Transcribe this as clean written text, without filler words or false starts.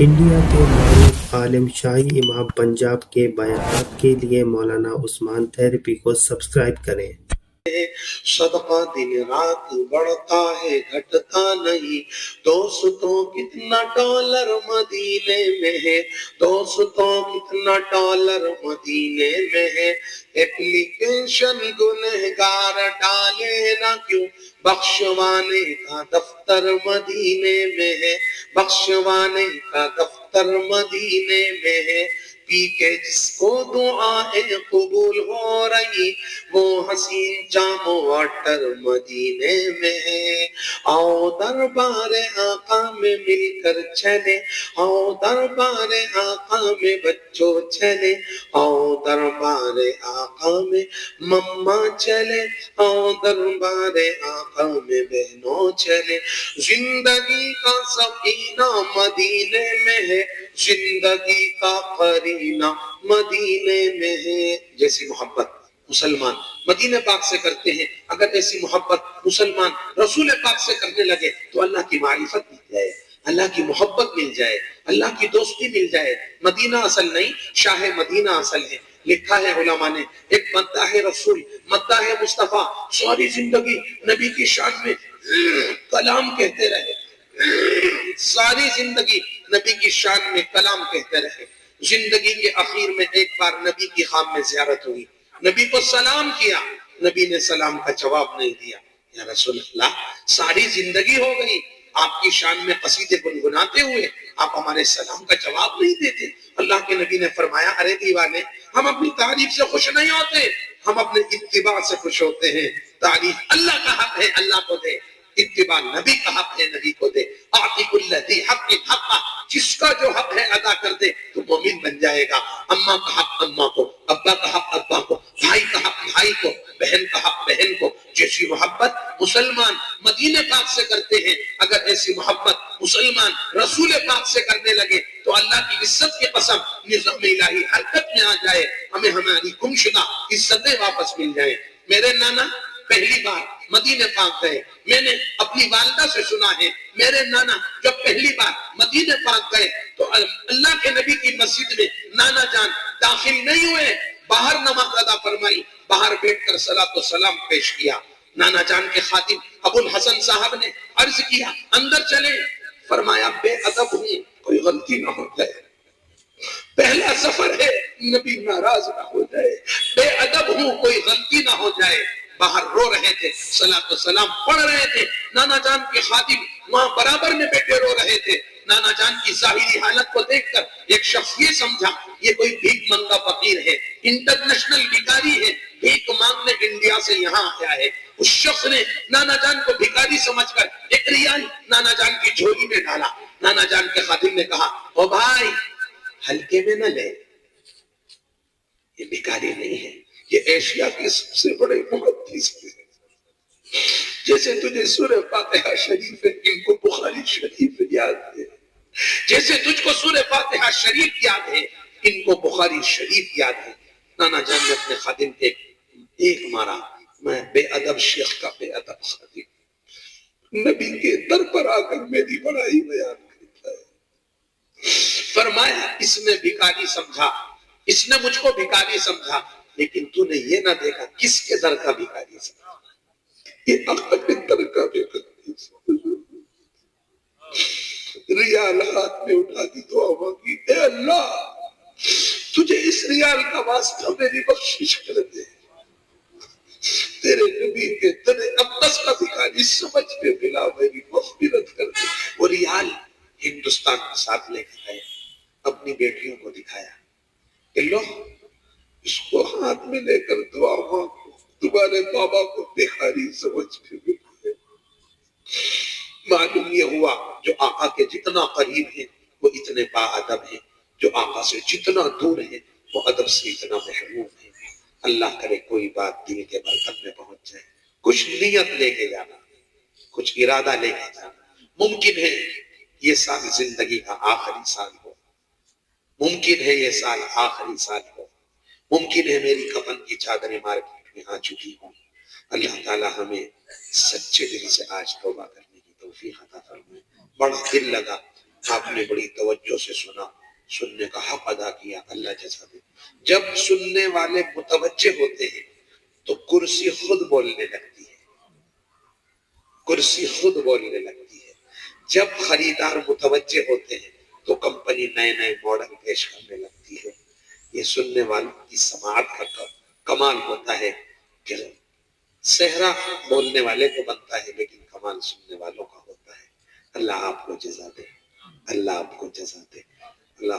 India کے معروف عالم شاہی امام پنجاب کے بیانات کے لیے مولانا عثمان تھیرپی کو سبسکرائب کریں۔ صدقہ دن رات بڑھتا ہے گھٹتا نہیں، دوستوں کتنا ڈالر مدینے میں ہے، دوستوں کتنا ڈالر مدینے میں ہے، اپلیکیشن گنہگار ڈالے نہ کیوں، بخشوانے کا دفتر مدینے میں ہے، بخشوانے کا دفتر مدینے میں ہے، پی کے جس کو دعائیں قبول ہو رہی وہ حسین جام واٹر مدینے میں ہے۔ آؤ دربار آقا میں مل کر چلے، آؤ دربار آقا میں بچوں چلے، آؤ دربار آقا میں مما چلے، آؤ دربار آقا میں بہنوں چلے، زندگی کا سفینہ مدینے میں ہے، زندگی کا قرینہ مدینے میں ہے۔ جیسی محبت مسلمان مدینہ پاک سے کرتے ہیں، اگر ایسی محبت مسلمان رسول پاک سے کرنے لگے تو اللہ کی معرفت مل جائے، اللہ کی محبت مل جائے، اللہ کی دوستی مل جائے۔ مدینہ اصل نہیں، شاہ مدینہ اصل ہے۔ لکھا ہے علماء نے، ایک مداح رسول، مداح مصطفیٰ ساری زندگی نبی کی شان میں کلام کہتے رہے، ساری زندگی نبی کی شان میں کلام کہتے رہے۔ زندگی کے اخیر میں ایک بار نبی کی خام میں زیارت ہوئی، نبی کو سلام کیا، نبی نے سلام کا جواب نہیں دیا۔ یا رسول اللہ، ساری زندگی ہو گئی آپ کی شان میں قصیدے گنگناتے ہوئے، آپ ہمارے سلام کا جواب نہیں دیتے۔ اللہ کے نبی نے فرمایا، ارے دیوانے، ہم اپنی تعریف سے خوش نہیں ہوتے، ہم اپنے اتباع سے خوش ہوتے ہیں۔ تعریف اللہ کا حق ہے، اللہ کو دے، اتباع نبی کا حق ہے، نبی کو دے۔ آتی کل ذی حق حقہ، جس کا جو حق ہے ادا کر دے تو مومن بن جائے گا۔ اماں کا حق اماں کو، ابا کا حق ابا کو، بھائی کا حق بھائی کو، بہن کا حق بہن کو۔ جیسی محبت مسلمان مدینے پاک سے کرتے ہیں، اگر ایسی محبت مسلمان رسول پاک سے کرنے لگے تو اللہ کی عزت کی قسم نظام الہی حرکت میں آ جائے، ہمیں ہماری گمشدہ عزتیں واپس مل جائیں۔ میرے نانا پہلی بار مدینہ پاک گئے، میں نے اپنی والدہ سے سنا ہے، میرے نانا جب پہلی بار مدینہ پاک گئے تو اللہ کے نبی کی مسجد میں نانا جان داخل نہیں ہوئے، باہر نماز ادا فرمائی، باہر بیٹھ کر صلاۃ و سلام پیش کیا۔ نانا جان کے خادم ابو الحسن صاحب نے عرض کیا، اندر چلیں، فرمایا بے ادب ہوں، کوئی غلطی نہ ہو جائے، پہلا سفر ہے، نبی ناراض نہ ہو جائے، بے ادب ہوں، کوئی غلطی نہ ہو جائے۔ باہر رو رہے تھے، صلاۃ و سلام پڑھ رہے تھے، نانا جان کے خادم وہاں برابر میں بیٹھے رو رہے تھے۔ نانا جان کی ظاہری حالت کو دیکھ کر ایک شخص یہ سمجھا یہ کوئی بھیک منگا فقیر ہے، انٹرنیشنل بھکاری ہے، بھیک مانگنے انڈیا سے یہاں آیا ہے۔ اس شخص نے نانا جان کو بھکاری سمجھ کر ایک ریال نانا جان کی جھولی میں ڈالا۔ نانا جان کے خادم نے کہا، او بھائی ہلکے میں نہ لے، یہ بھکاری نہیں ہے، یہ ایشیا کی سب سے بڑے محدث ہے۔ جیسے تجھے سورہ فاتحہ شریف ہے، ان کو بخاری شریف یاد ہے، جیسے تجھ کو سورہ فاتحہ شریف یاد ہے، ان کو بخاری شریف یاد ہے۔ نانا جان نے اپنے خادم کے ایک مارا، میں بے ادب شیخ کا بے ادب خادم، نبی کے در پر آ کر میری بڑائی بیان کرتا ہے۔ فرمایا اس نے بھکاری سمجھا، اس نے مجھ کو بھکاری سمجھا، لیکن تو نے یہ نہ دیکھا کس کے در کا بھکاری سمجھا، یہ آقا کے در کا بھکاری سمجھا۔ ریال ہاتھ میں اٹھا دی، دعا مانگی، اے اللہ تجھے اس ریال کا واسطہ میری بخشش کر دے، تیرے نبی کے در اقدس کا بھکاری سمجھ کے ملا، میری مغفرت کر دے۔ وہ ریال ہندوستان کے ساتھ لے کے گئے، اپنی بیٹیوں کو دکھایا کہ لو اس کو ہاتھ میں لے کر دعا مانگو، تمہارے بابا کو بھکاری سمجھ کے ملا۔ معلوم یہ ہوا جو آقا کے جتنا قریب ہیں وہ اتنے با ادب ہیں، جو آقا سے جتنا دور ہیں وہ ادب سے اتنا محروم ہیں۔ اللہ کرے کوئی بات دل کے برکت میں پہنچ جائے، کچھ نیت لے کے جانا، کچھ ارادہ لے کے جانا۔ ممکن ہے یہ سال زندگی کا آخری سال ہو، ممکن ہے یہ سال آخری سال ہو، ممکن ہے میری کفن کی چادریں مارکیٹ میں آ چکی ہوں۔ اللہ تعالی ہمیں سچے دل سے آج توبہ کرنے کی توفیق عطا فرمائے۔ بڑا دل لگا آپ نے بڑی توجہ سے سنا، سننے کا حق ادا کیا، اللہ جزا دے۔ جب سننے والے متوجہ ہوتے ہیں تو کرسی خود بولنے لگتی ہے، کرسی خود بولنے لگتی ہے۔ جب خریدار متوجہ ہوتے ہیں تو کمپنی نئے نئے ماڈل پیش کرنے لگتی ہے۔ یہ سننے والوں کی سماعت کا کمال ہوتا ہے کہ صحرا بولنے والے کو بنتا ہے لیکن کمال سننے والوں کا ہوتا ہے۔ اللہ آپ کو جزا دے، اللہ آپ کو جزا دے۔